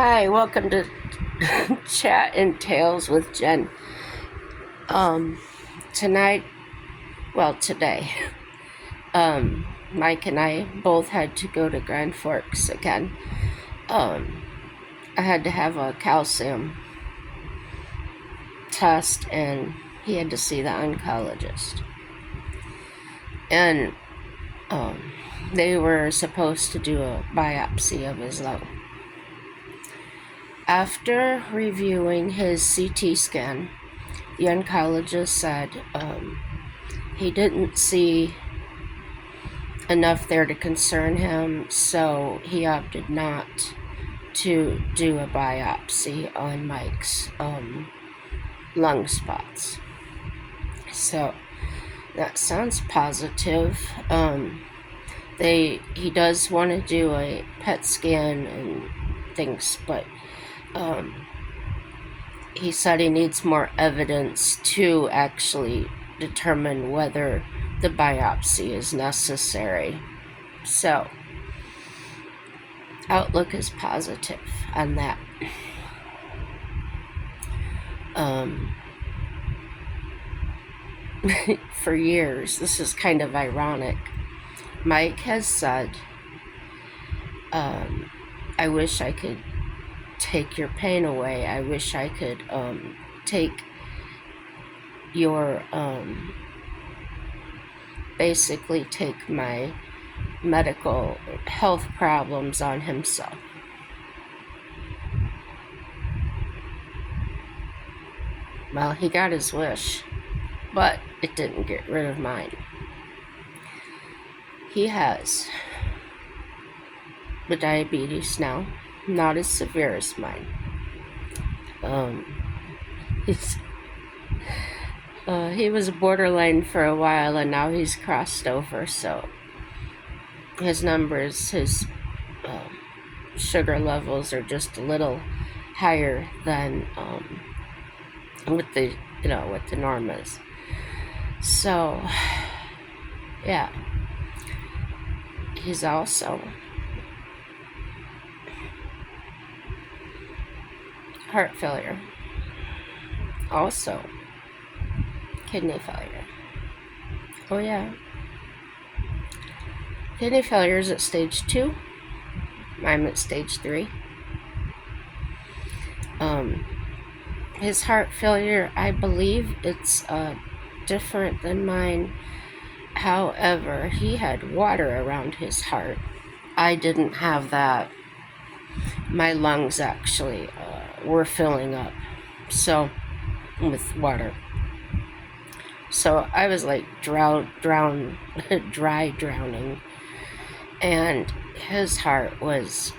Hi, welcome to Chat and Tales with Jen. Tonight, today, Mike and I both had to go to Grand Forks again. I had to have a calcium test, and he had to see the oncologist. And they were supposed to do a biopsy of his lung. After reviewing his CT scan, the oncologist said he didn't see enough there to concern him, so he opted not to do a biopsy on Mike's lung spots. So that sounds positive. He does want to do a PET scan and things, but he said he needs more evidence to actually determine whether the biopsy is necessary. So, outlook is positive on that. For years, this is kind of ironic, Mike has said, I wish I could take your pain away. I wish I could take your basically take my medical health problems on himself. Well, he got his wish, but it didn't get rid of mine. He has the diabetes now, not as severe as mine. He was borderline for a while, and now he's crossed over, so his numbers, his sugar levels are just a little higher than what the norm is. So, yeah, he's also heart failure, also kidney failure. Oh yeah, kidney failure is at stage 2. I'm at stage 3. His heart failure, I believe it's different than mine. However, he had water around his heart. I didn't have that. My lungs actually were filling up with water. So I was like dry drowning, and his heart was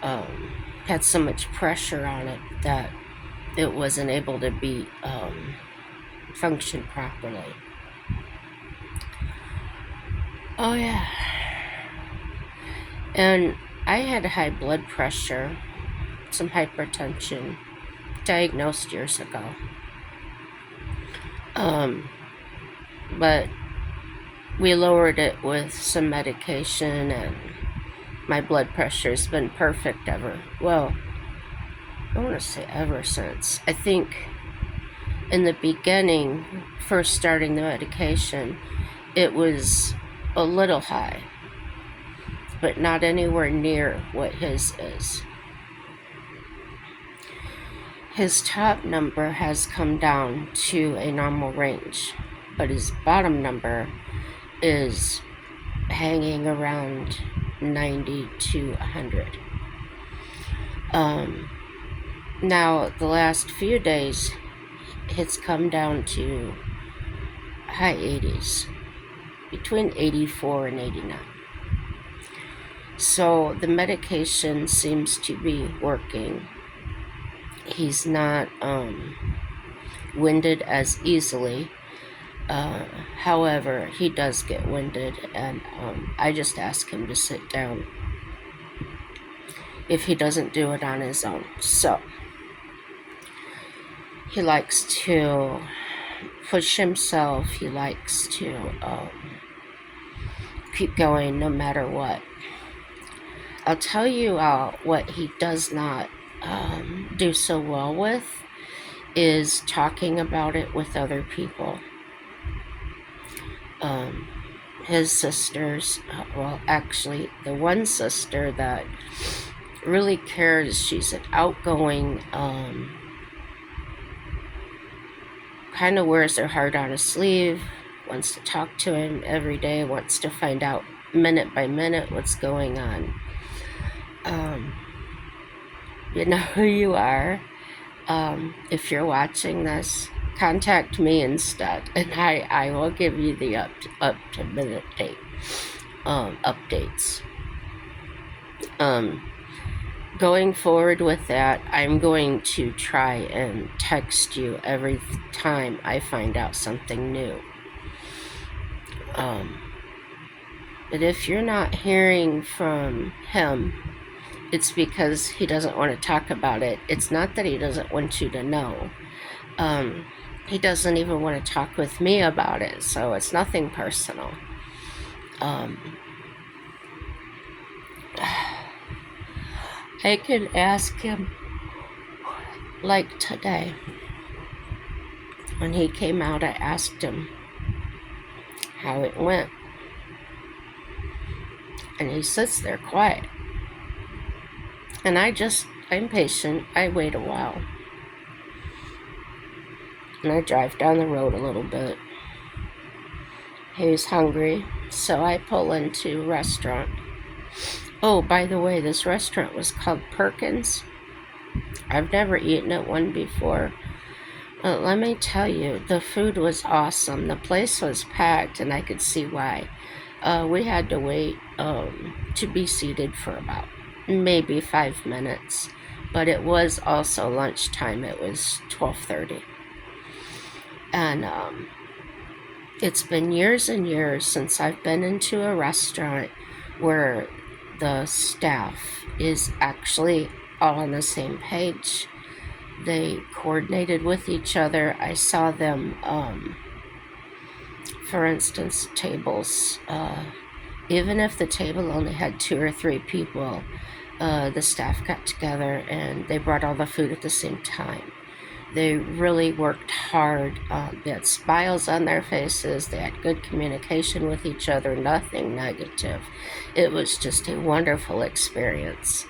had so much pressure on it that it wasn't able to be function properly. Oh yeah, and I had high blood pressure, some hypertension, diagnosed years ago. But we lowered it with some medication, and my blood pressure's been perfect ever since. I think in the beginning, first starting the medication, it was a little high, but not anywhere near what his is. His top number has come down to a normal range, but his bottom number is hanging around 90 to 100. Now, the last few days, it's come down to high 80s, between 84 and 89. So the medication seems to be working. He's not winded as easily. However, he does get winded, and I just ask him to sit down if he doesn't do it on his own. So he likes to push himself. He likes to keep going no matter what. I'll tell you what he does not do so well with is talking about it with other people. His sisters, well, actually, the one sister that really cares, she's an outgoing, kind of wears her heart on her sleeve, wants to talk to him every day, wants to find out minute by minute what's going on. You know who you are. If you're watching this, contact me instead, and I will give you the up to minute date updates. Going forward with that, I'm going to try and text you every time I find out something new. But if you're not hearing from him, it's because he doesn't want to talk about it. It's not that he doesn't want you to know. He doesn't even want to talk with me about it, so it's nothing personal. I could ask him, like today. When he came out, I asked him how it went. And he sits there quiet. And I'm patient. I wait a while. And I drive down the road a little bit. He was hungry, so I pull into a restaurant. Oh, by the way, this restaurant was called Perkins. I've never eaten at one before. Let me tell you, the food was awesome. The place was packed, and I could see why. We had to wait to be seated for about maybe 5 minutes, but it was also lunchtime. It was 12:30, and it's been years and years since I've been into a restaurant where the staff is actually all on the same page. They coordinated with each other. I saw them, for instance, tables. Even if the table only had 2 or 3 people, the staff got together and they brought all the food at the same time. They really worked hard. They had smiles on their faces. They had good communication with each other, nothing negative. It was just a wonderful experience.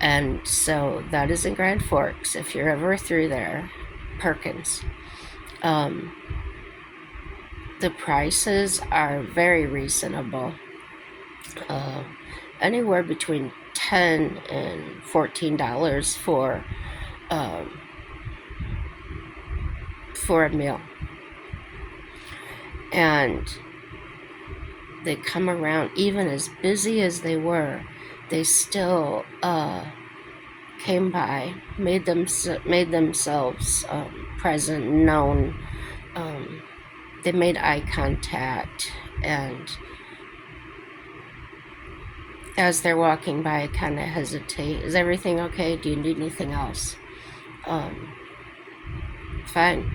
And so that is in Grand Forks. If you're ever through there, Perkins. The prices are very reasonable. Anywhere between $10 and $14 for a meal. And they come around, even as busy as they were, they still came by, made themselves present, known. They made eye contact, and as they're walking by, I kind of hesitate. Is everything okay? Do you need anything else? Fine.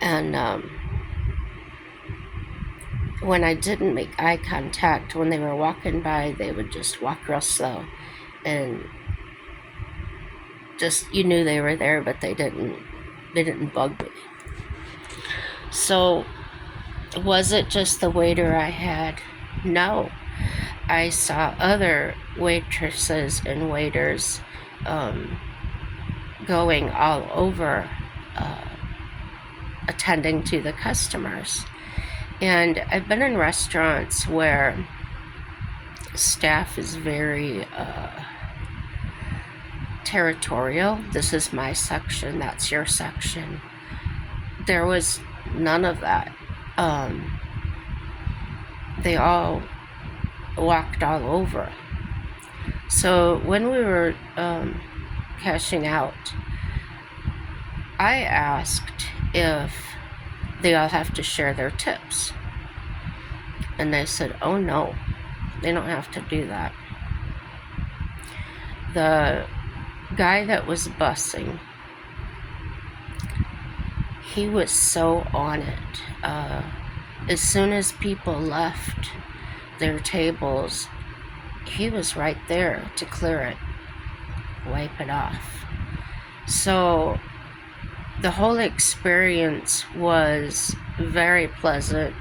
And when I didn't make eye contact, when they were walking by, they would just walk real slow, and just, you knew they were there, but they didn't bug me. So, was it just the waiter I had? No. I saw other waitresses and waiters going all over, attending to the customers. And I've been in restaurants where staff is very territorial. This is my section, that's your section. There was none of that. They all walked all over. So when we were cashing out, I asked if they all have to share their tips. And they said, oh no, they don't have to do that. The guy that was bussing, he was so on it. As soon as people left their tables, he was right there to clear it. wipe it off. So the whole experience was very pleasant,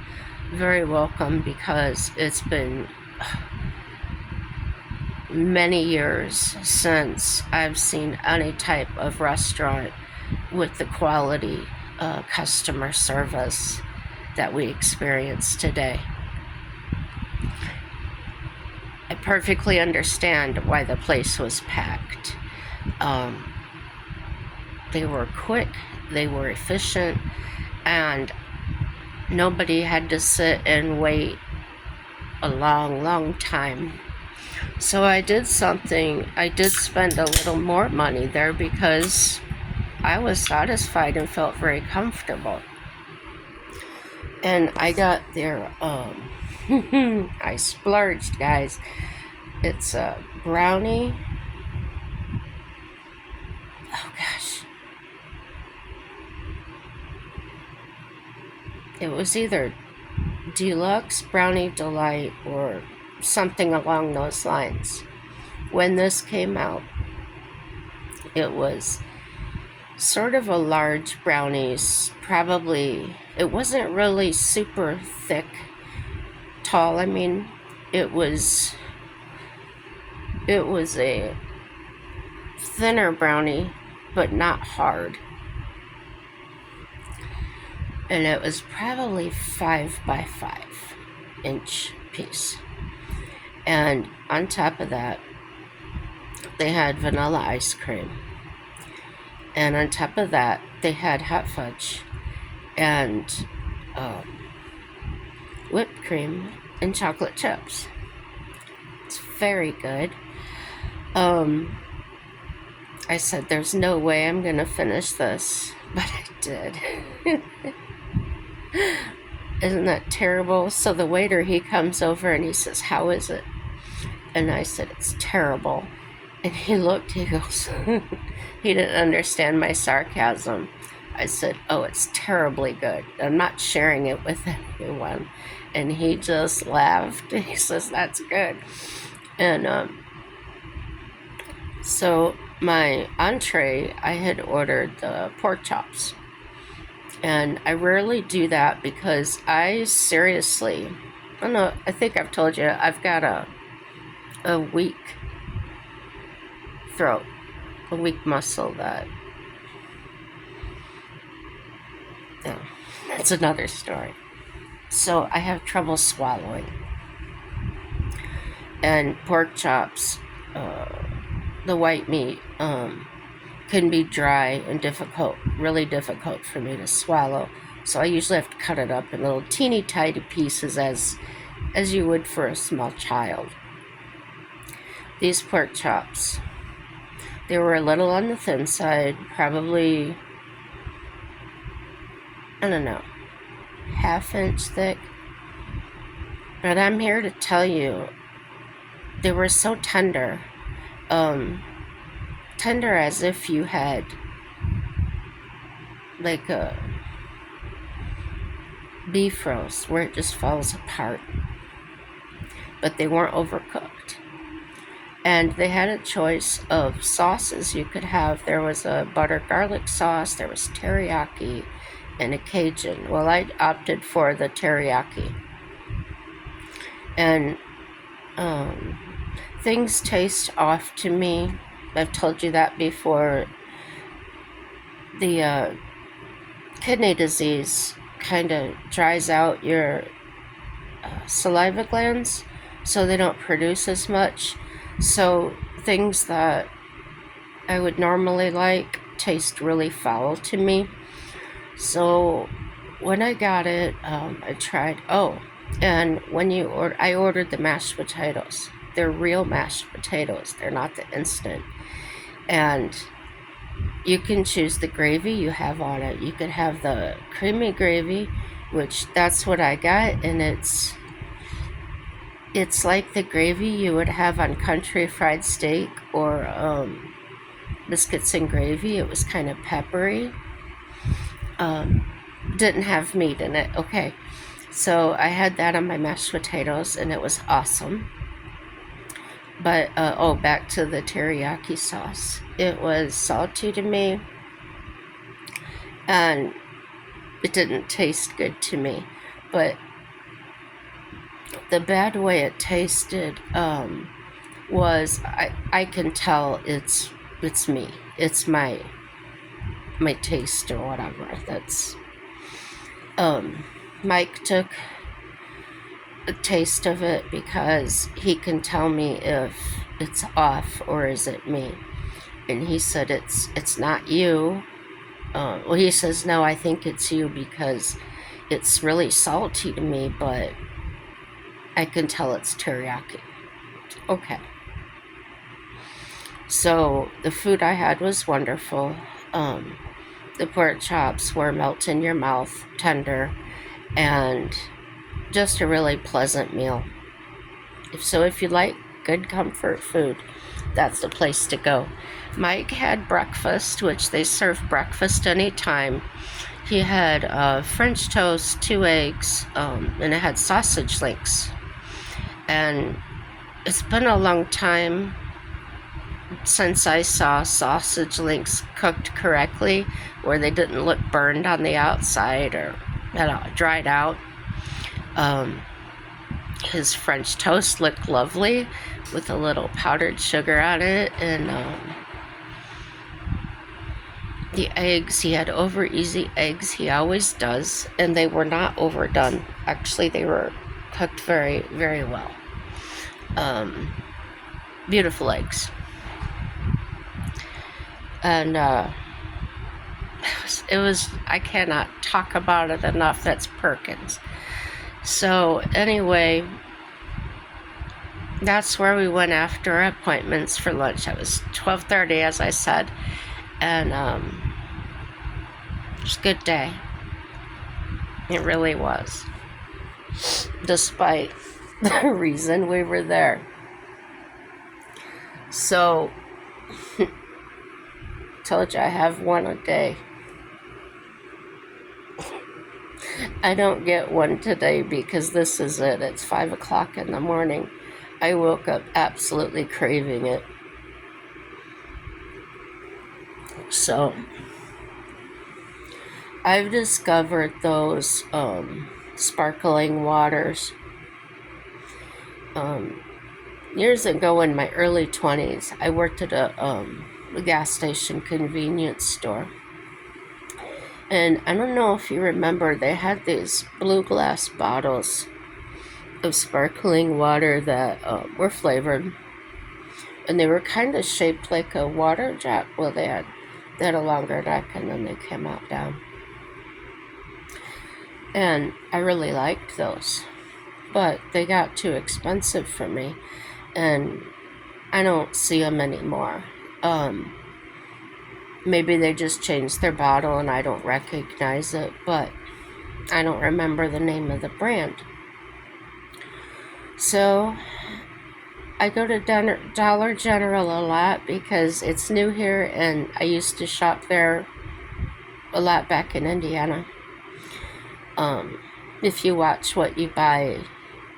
very welcome, because it's been many years since I've seen any type of restaurant with the quality customer service that we experience today. I perfectly understand why the place was packed. They were quick, they were efficient, and nobody had to sit and wait a long time. So I did spend a little more money there because I was satisfied and felt very comfortable. And I got their, I splurged, guys. It's a brownie. Oh gosh. It was either Deluxe, Brownie Delight, or something along those lines. When this came out, it was sort of a large brownies. Probably, it wasn't really super thick, tall. I mean, it was a thinner brownie, but not hard. And it was probably 5 by 5 inch piece. And on top of that, they had vanilla ice cream. And on top of that, they had hot fudge and whipped cream and chocolate chips. It's very good. I said, there's no way I'm going to finish this, but I did. Isn't that terrible? So the waiter, he comes over and he says, how is it? And I said, it's terrible. And he looked, he goes, he didn't understand my sarcasm. I said, oh, it's terribly good. I'm not sharing it with anyone. And he just laughed. He says, that's good. And so my entree, I had ordered the pork chops. And I rarely do that because I seriously, I don't know, I think I've told you, I've got a weak throat, a weak muscle that, yeah, that's another story. So I have trouble swallowing. And pork chops, the white meat, can be dry and difficult, really difficult for me to swallow. So I usually have to cut it up in little teeny tiny pieces as you would for a small child. These pork chops, they were a little on the thin side, probably, I don't know, 1/2 inch thick. But I'm here to tell you, they were so tender. Tender as if you had like a beef roast where it just falls apart. But they weren't overcooked. And they had a choice of sauces you could have. There was a butter garlic sauce, there was teriyaki, and a Cajun. Well, I opted for the teriyaki. And things taste off to me. I've told you that before. The kidney disease kind of dries out your saliva glands, so they don't produce as much. So things that I would normally like taste really foul to me. So when I got it, I tried. Oh, and when I ordered the mashed potatoes. They're real mashed potatoes. They're not the instant. And you can choose the gravy you have on it. You could have the creamy gravy, which that's what I got, and it's like the gravy you would have on country fried steak or biscuits and gravy. It was kind of peppery. Didn't have meat in it. Okay, so I had that on my mashed potatoes, and it was awesome. But, back to the teriyaki sauce. It was salty to me, and it didn't taste good to me. But the bad way it tasted was I can tell it's me. It's my taste or whatever. That's Mike took a taste of it because he can tell me if it's off or is it me. And he said it's not you. Well, he says no, I think it's you because it's really salty to me, but I can tell it's teriyaki. Okay. So the food I had was wonderful. The pork chops were melt in your mouth, tender, and just a really pleasant meal. So if you like good comfort food, that's the place to go. Mike had breakfast, which they serve breakfast anytime. He had French toast, 2 eggs, and it had sausage links. And it's been a long time since I saw sausage links cooked correctly, where they didn't look burned on the outside or dried out. His French toast looked lovely with a little powdered sugar on it, and the eggs, he had over easy eggs, he always does, and they were not overdone. Actually, they were cooked very, very well. Beautiful eggs. And it was, I cannot talk about it enough. That's Perkins. So anyway, that's where we went after our appointments for lunch. It was 12:30, as I said, and it was a good day. It really was, despite the reason we were there. So, told you I have one a day. I don't get one today because this is it. It's 5 o'clock in the morning. I woke up absolutely craving it. So, I've discovered those sparkling waters. Years ago, in my early 20s, I worked at a gas station convenience store. And I don't know if you remember, they had these blue glass bottles of sparkling water that were flavored. And they were kind of shaped like a water jet. Well, they had a longer neck, and then they came out down. And I really liked those. But they got too expensive for me. And I don't see them anymore. Maybe they just changed their bottle and I don't recognize it, but I don't remember the name of the brand. So I go to Dollar General a lot because it's new here, and I used to shop there a lot back in Indiana. If you watch what you buy,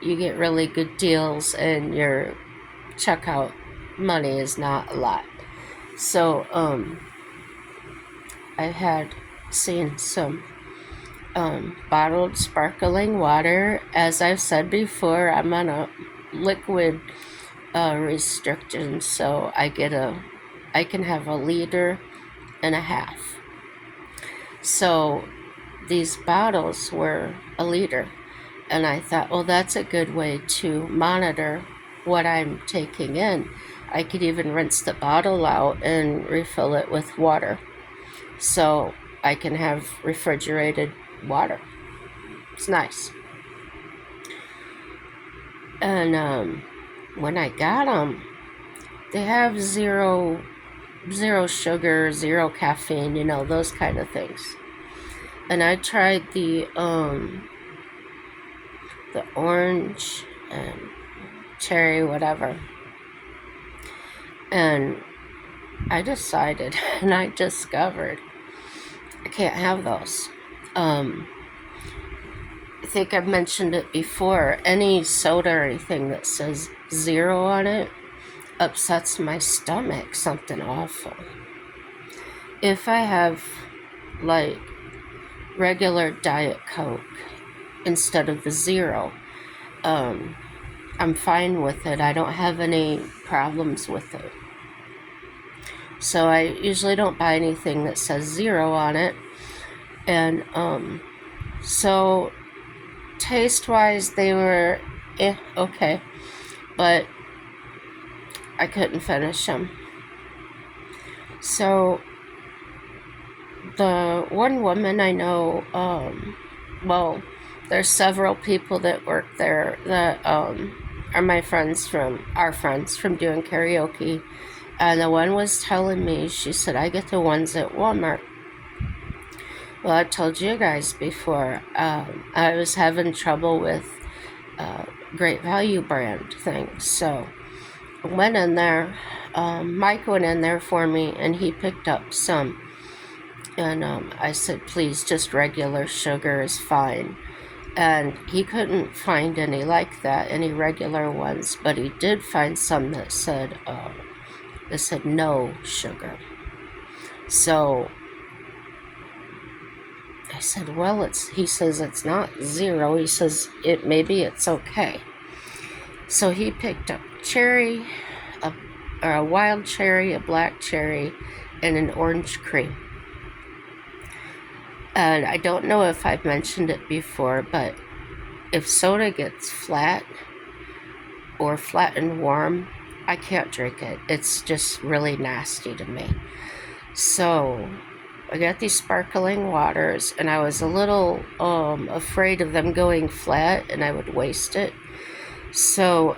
you get really good deals, and your checkout money is not a lot. So I had seen some bottled sparkling water. As I've said before, I'm on a liquid restriction, so I can have 1.5 liters. So these bottles were 1 liter, and I thought, well, that's a good way to monitor what I'm taking in. I could even rinse the bottle out and refill it with water, so I can have refrigerated water. It's nice. And when I got them, they have zero sugar, 0 caffeine, those kind of things. And I tried the orange and cherry, whatever. And I decided, and I discovered, I can't have those. I think I've mentioned it before. Any soda or anything that says 0 on it, upsets my stomach, something awful. If I have like regular Diet Coke instead of the zero, I'm fine with it. I don't have any problems with it. So I usually don't buy anything that says zero on it. And so taste wise, they were okay, but I couldn't finish them. So the one woman I know, well, there's several people that work there that are my friends from our friends from doing karaoke, and the one was telling me, she said, I get the ones at Walmart. Well, I told you guys before, I was having trouble with Great Value brand things, so I went in there. Mike went in there for me, and he picked up some. And I said, please, just regular sugar is fine. And he couldn't find any like that, any regular ones, but he did find some that said no sugar. So I said, well, he says it's not zero. He says maybe it's okay. So he picked up cherry, a wild cherry, a black cherry, and an orange cream. And I don't know if I've mentioned it before, but if soda gets flat or flat and warm, I can't drink it. It's just really nasty to me. So I got these sparkling waters, and I was a little afraid of them going flat and I would waste it. So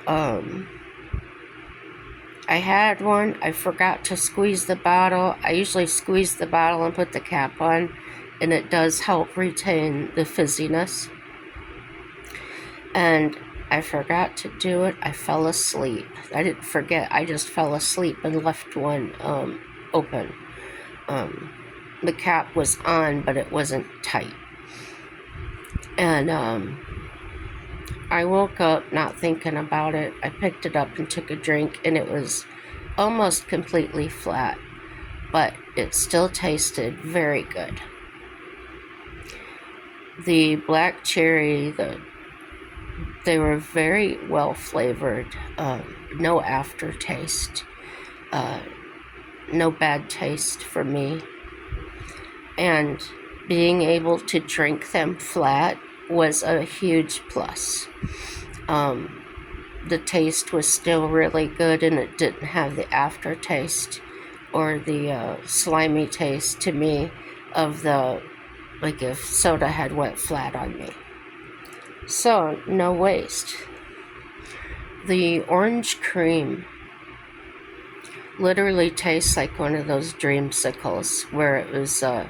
I had one. I forgot to squeeze the bottle. I usually squeeze the bottle and put the cap on, and it does help retain the fizziness. And I forgot to do it. I fell asleep. I didn't forget. I just fell asleep and left one open. The cap was on, but it wasn't tight. And I woke up not thinking about it. I picked it up and took a drink, and it was almost completely flat, but it still tasted very good. The black cherry, they were very well flavored, no aftertaste, no bad taste for me. And being able to drink them flat was a huge plus. The taste was still really good, and it didn't have the aftertaste or the slimy taste to me of like if soda had went flat on me. So, no waste. The orange cream literally tastes like one of those dreamsicles where it was, I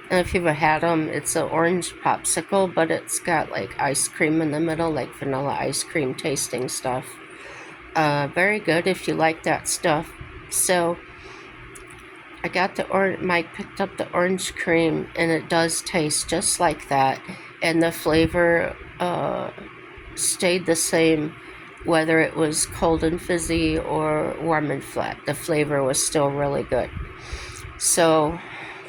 don't know if you've ever had them, it's an orange popsicle, but it's got like ice cream in the middle, like vanilla ice cream tasting stuff. Very good if you like that stuff. So, I got Mike picked up the orange cream, and it does taste just like that, and the flavor stayed the same whether it was cold and fizzy or warm and flat. The flavor was still really good. So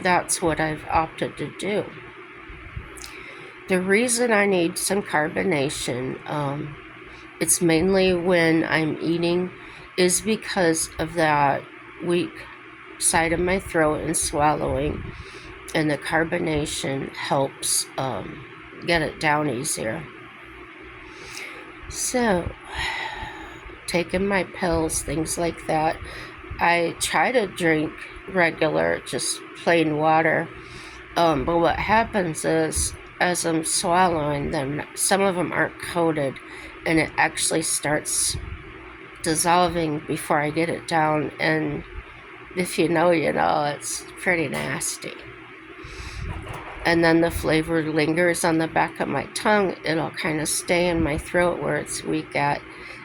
that's what I've opted to do. The reason I need some carbonation, it's mainly when I'm eating, is because of that weak side of my throat and swallowing, and the carbonation helps get it down easier. So, taking my pills, things like that, I try to drink regular, just plain water, but what happens is, as I'm swallowing them, some of them aren't coated, and it actually starts dissolving before I get it down, and if you know, you know, it's pretty nasty. And then the flavor lingers on the back of my tongue. It'll kind of stay in my throat where it's weak at,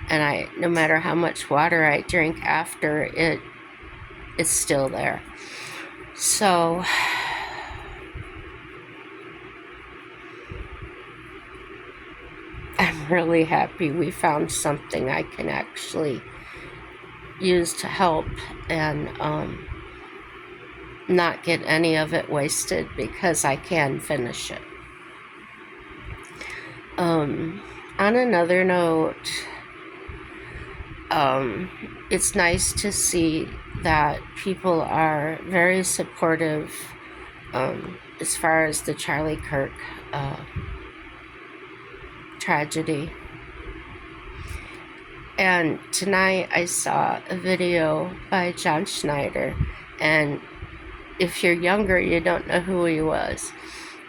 and no matter how much water I drink after it, it's still there. So I'm really happy we found something I can actually use to help and not get any of it wasted because I can finish it. On another note, it's nice to see that people are very supportive as far as the Charlie Kirk tragedy. And tonight I saw a video by John Schneider, and if you're younger, you don't know who he was,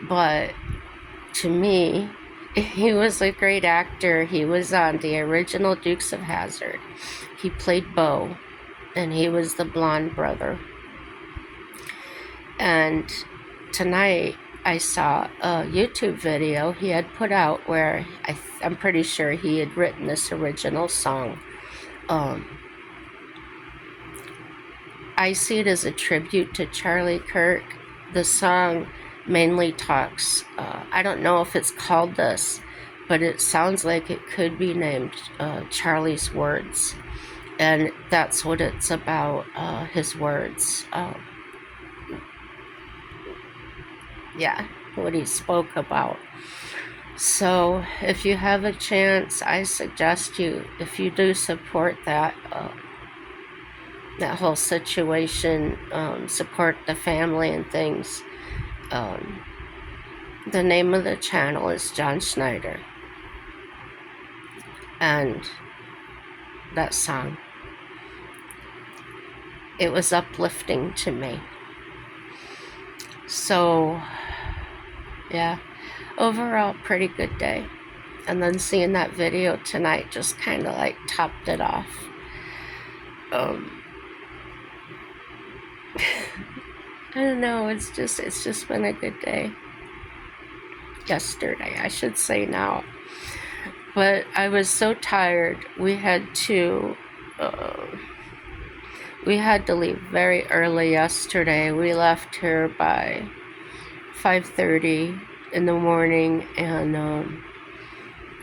but to me, he was a great actor. He was on the original Dukes of Hazzard. He played Bo, and he was the blonde brother. And tonight I saw a YouTube video he had put out where I'm pretty sure he had written this original song. I see it as a tribute to Charlie Kirk. The song mainly talks, I don't know if it's called this, but it sounds like it could be named Charlie's Words. And that's what it's about, his words. Yeah, what he spoke about. So if you have a chance, I suggest you, if you do support that whole situation, support the family and things. The name of the channel is John Schneider. And that song, it was uplifting to me. So, yeah, overall, pretty good day. And then seeing that video tonight just kind of like topped it off. I don't know, it's just been a good day. Yesterday, I should say now. But I was so tired. We had to leave very early yesterday. We left here by 5:30 in the morning, and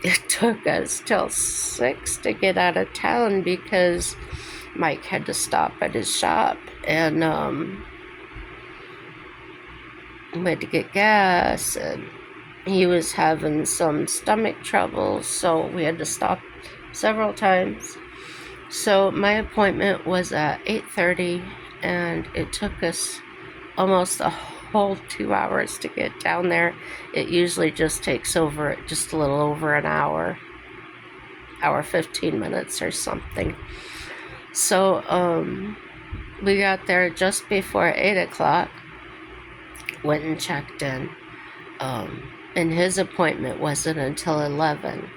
it took us till 6 to get out of town because Mike had to stop at his shop, and we had to get gas, and he was having some stomach trouble, so we had to stop several times. So my appointment was at 8:30, and it took us almost a whole 2 hours to get down there. It usually just takes just a little over an hour 15 minutes or something. So we got there just before 8 o'clock, went and checked in, and his appointment wasn't until 11.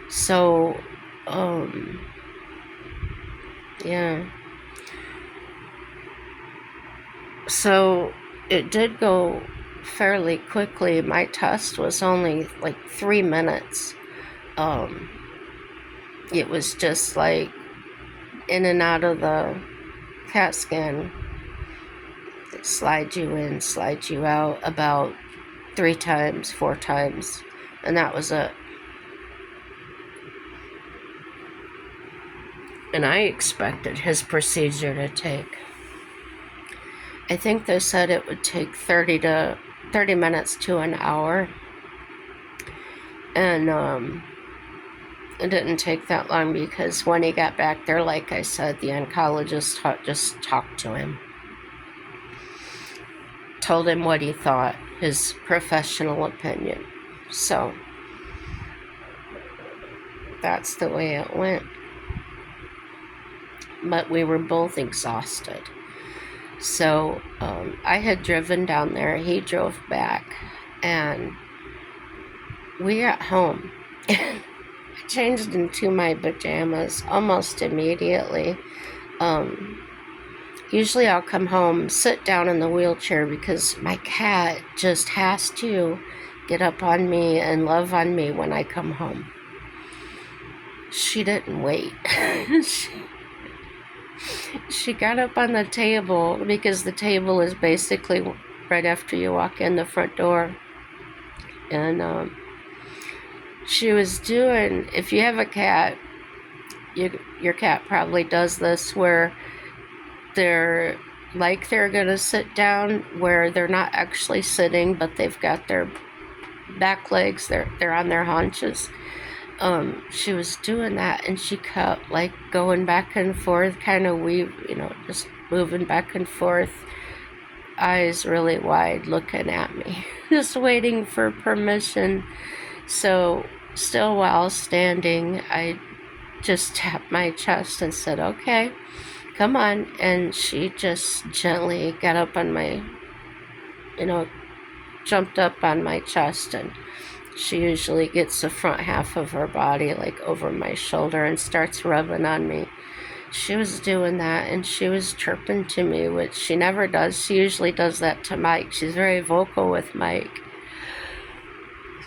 So yeah, so it did go fairly quickly. My test was only like 3 minutes. It was just like in and out of the CAT scan. They slide you in, slide you out about 3 times, 4 times, and that was it. And I expected his procedure to take, I think they said it would take 30 minutes to an hour. And it didn't take that long because when he got back there, like I said, the oncologist just talked to him. Told him what he thought, his professional opinion. So that's the way it went. But we were both exhausted. So I had driven down there, he drove back, and we got home. I changed into my pajamas almost immediately. Usually I'll come home, sit down in the wheelchair because my cat just has to get up on me and love on me when I come home. She didn't wait. She got up on the table because the table is basically right after you walk in the front door. And she was doing, if you have a cat, your cat probably does this, where they're they're gonna sit down, where they're not actually sitting, but they've got their back legs, they're on their haunches. She was doing that, and she kept like going back and forth, kind of just moving back and forth, eyes really wide, looking at me, just waiting for permission. So, still while standing, I just tapped my chest and said, "Okay, come on." And she just gently got up on my, jumped up on my chest, and she usually gets the front half of her body like over my shoulder and starts rubbing on me. She was doing that, and she was chirping to me, which she never does. She usually does that to Mike. She's very vocal with Mike.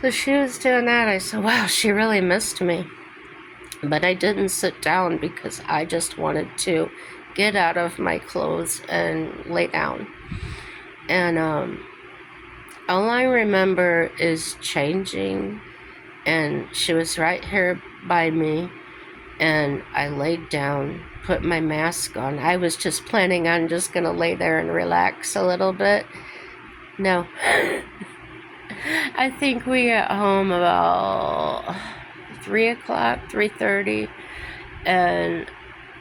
So she was doing that. I said, wow, she really missed me. But I didn't sit down because I just wanted to get out of my clothes and lay down. And all I remember is changing, and she was right here by me, and I laid down, put my mask on. I was just planning on just gonna lay there and relax a little bit. No. I think we got home about 3 o'clock, 3:30, and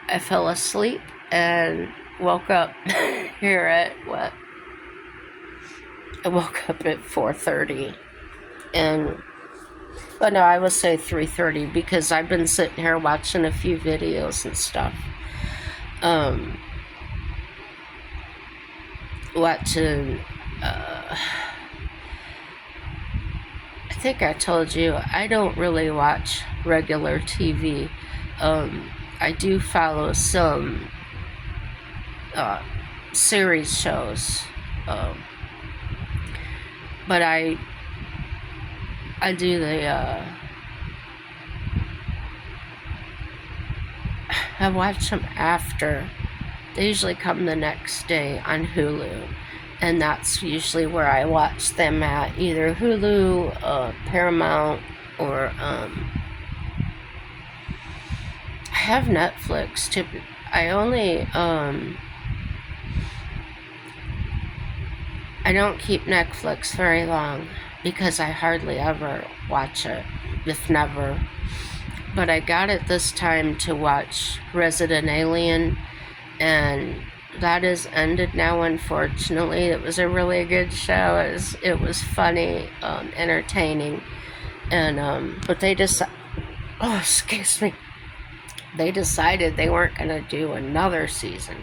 I fell asleep and woke up here at what? I woke up at 4:30, but no, I would say 3:30 because I've been sitting here watching a few videos and stuff. Watching, I think I told you, I don't really watch regular TV. I do follow some series shows, but I do I watch them after. They usually come the next day on Hulu, and that's usually where I watch them at, either Hulu, Paramount, or I have Netflix too. I only I don't keep Netflix very long because I hardly ever watch it, if never. But I got it this time to watch Resident Alien, and that is ended now, unfortunately. It was a really good show. It was funny, entertaining, and but they just, oh, excuse me, they decided they weren't going to do another season.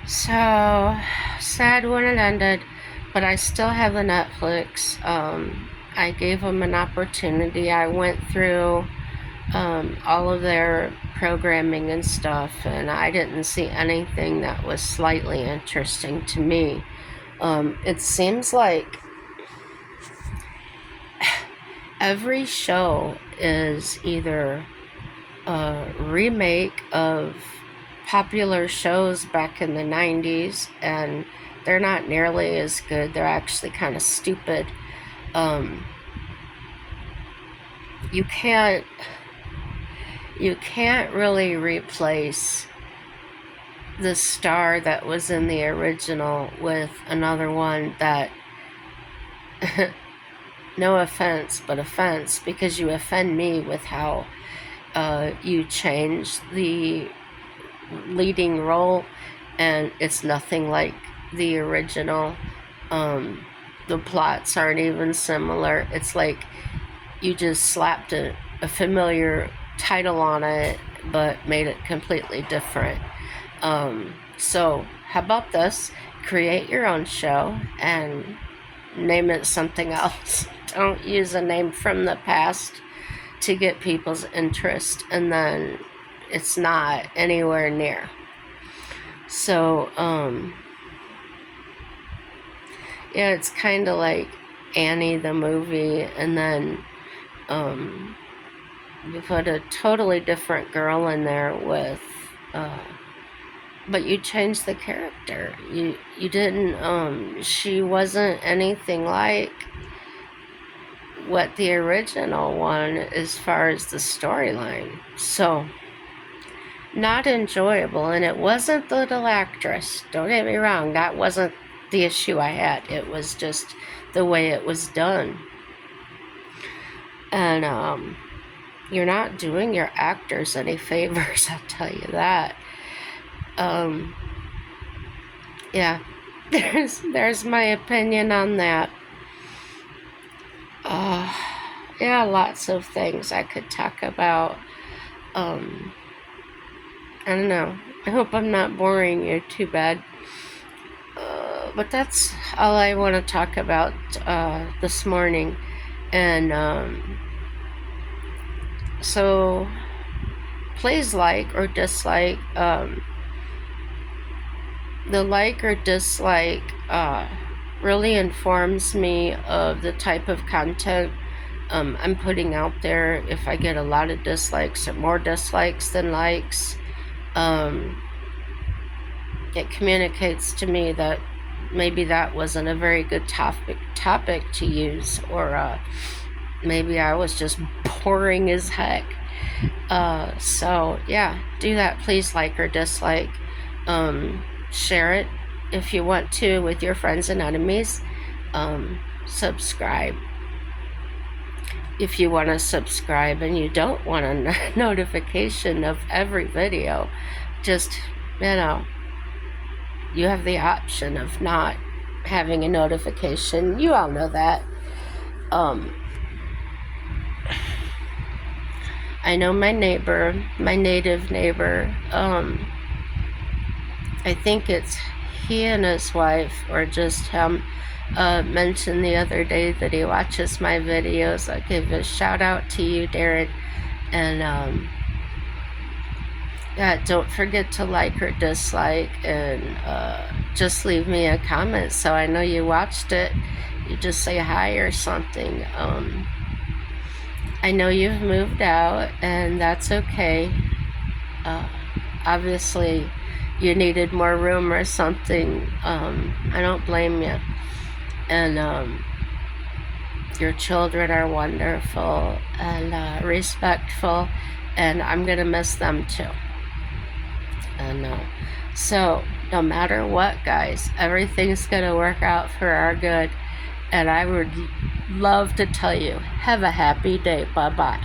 So sad when it ended, but I still have the Netflix. I gave them an opportunity. I went through all of their programming and stuff, and I didn't see anything that was slightly interesting to me. It seems like every show is either a remake of popular shows back in the 90s, and they're not nearly as good. They're actually kind of stupid. You can't really replace the star that was in the original with another one that no offense, but offense, because you offend me with how you change the leading role, and it's nothing like the original. The plots aren't even similar. It's like you just slapped a familiar title on it but made it completely different. So how about this? Create your own show and name it something else. Don't use a name from the past to get people's interest, and then it's not anywhere near. So, yeah, it's kind of like Annie the movie, and then you put a totally different girl in there with, but you changed the character. You didn't, she wasn't anything like what the original one as far as the storyline. So, not enjoyable. And it wasn't the little actress. Don't get me wrong, that wasn't the issue I had. It was just the way it was done. And you're not doing your actors any favors, I'll tell you that. Yeah, there's my opinion on that. Yeah, lots of things I could talk about. I don't know. I hope I'm not boring you too bad. But that's all I want to talk about this morning. And so please like or dislike. The like or dislike really informs me of the type of content I'm putting out there. If I get a lot of dislikes or more dislikes than likes, it communicates to me that maybe that wasn't a very good topic to use, or maybe I was just boring as heck. So yeah, do that. Please like or dislike. Share it if you want to with your friends and enemies. Subscribe if you want to subscribe and you don't want a notification of every video. Just, you have the option of not having a notification. You all know that. I know my native neighbor, I think it's he and his wife, or just him, mentioned the other day that he watches my videos. I'll give a shout out to you, Darren. And yeah, don't forget to like or dislike, and just leave me a comment so I know you watched it. You just say hi or something. I know you've moved out, and that's okay. Obviously, you needed more room or something. I don't blame you. And your children are wonderful and respectful, and I'm gonna miss them too. And so no matter what, guys, everything's gonna work out for our good. And I would love to tell you, have a happy day. Bye-bye.